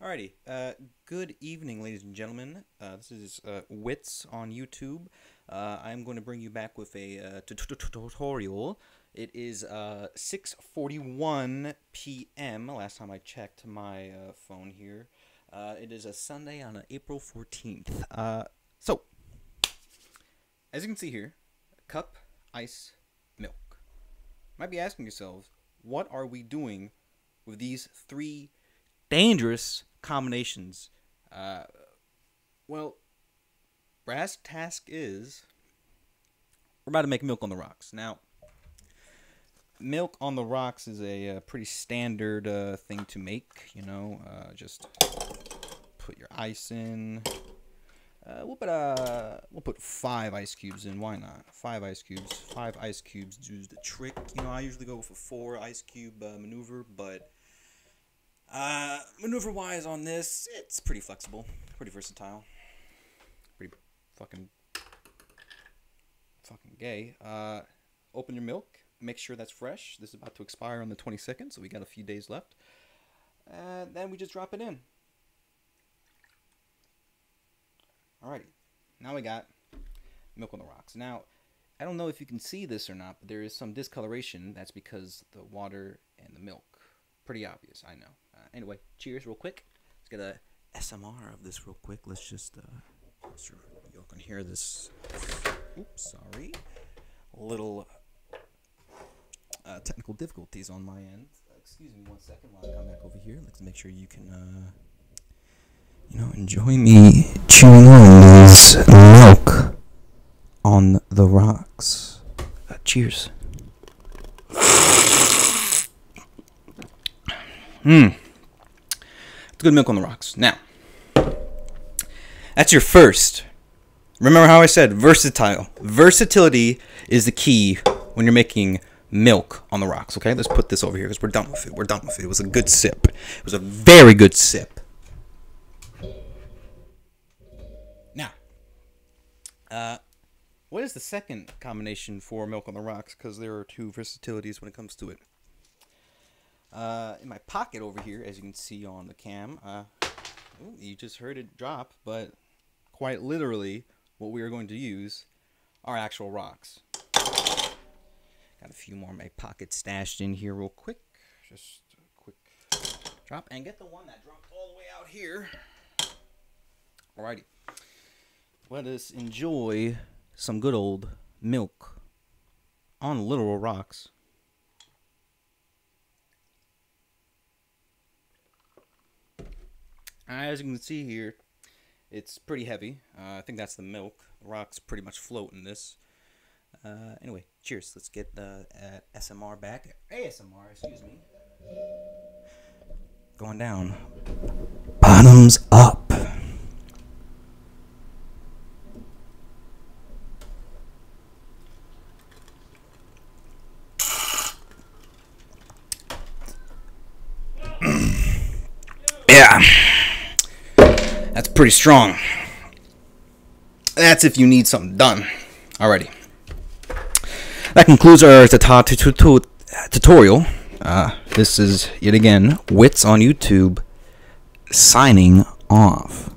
Alrighty, good evening, ladies and gentlemen. This is Wits on YouTube. I'm going to bring you back with a tutorial. It is 6:41 p.m. last time I checked my phone here. It is a Sunday on April 14th. So, as you can see here, cup, ice, milk. Might be asking yourselves, what are we doing with these three dangerous combinations? Well, brass task is we're about to make milk on the rocks. Now, milk on the rocks is a pretty standard thing to make. You know, just put your ice in. We'll put 5 ice cubes in. Why not? 5 ice cubes. 5 ice cubes do the trick. You know, I usually go with a 4 ice cube maneuver, but maneuver-wise on this, it's pretty flexible, pretty versatile, pretty fucking gay. Open your milk, make sure that's fresh. This is about to expire on the 22nd, so we got a few days left. And then we just drop it in. Alrighty, now we got milk on the rocks. Now, I don't know if you can see this or not, but there is some discoloration. That's because the water and the milk. Pretty obvious, I know. Anyway, cheers real quick. Let's get a SMR of this real quick. Let's just, sure y'all can hear this. Oops, sorry. A little technical difficulties on my end. Excuse me 1 second while I come back over here. Let's make sure you can, enjoy me chewing on this milk on the rocks. Cheers. It's good milk on the rocks. Now, that's your first. Remember how I said versatile. Versatility is the key when you're making milk on the rocks, okay? Let's put this over here because we're done with it. We're done with it. It was a good sip. It was a very good sip. Now, what is the second combination for milk on the rocks? Because there are 2 versatilities when it comes to it. In my pocket over here, as you can see on the cam, you just heard it drop, but quite literally, what we are going to use are actual rocks. Got a few more in my pocket stashed in here real quick. Just a quick drop, and get the one that dropped all the way out here. Alrighty. Let us enjoy some good old milk on literal rocks. As you can see here, it's pretty heavy. I think that's the milk. The rock's pretty much floating this. Anyway, cheers. Let's get the SMR back. ASMR, excuse me. Going down. Bottoms up. Yeah. That's pretty strong. That's if you need something done. Alrighty. That concludes our tutorial. This is, yet again, Wits on YouTube, signing off.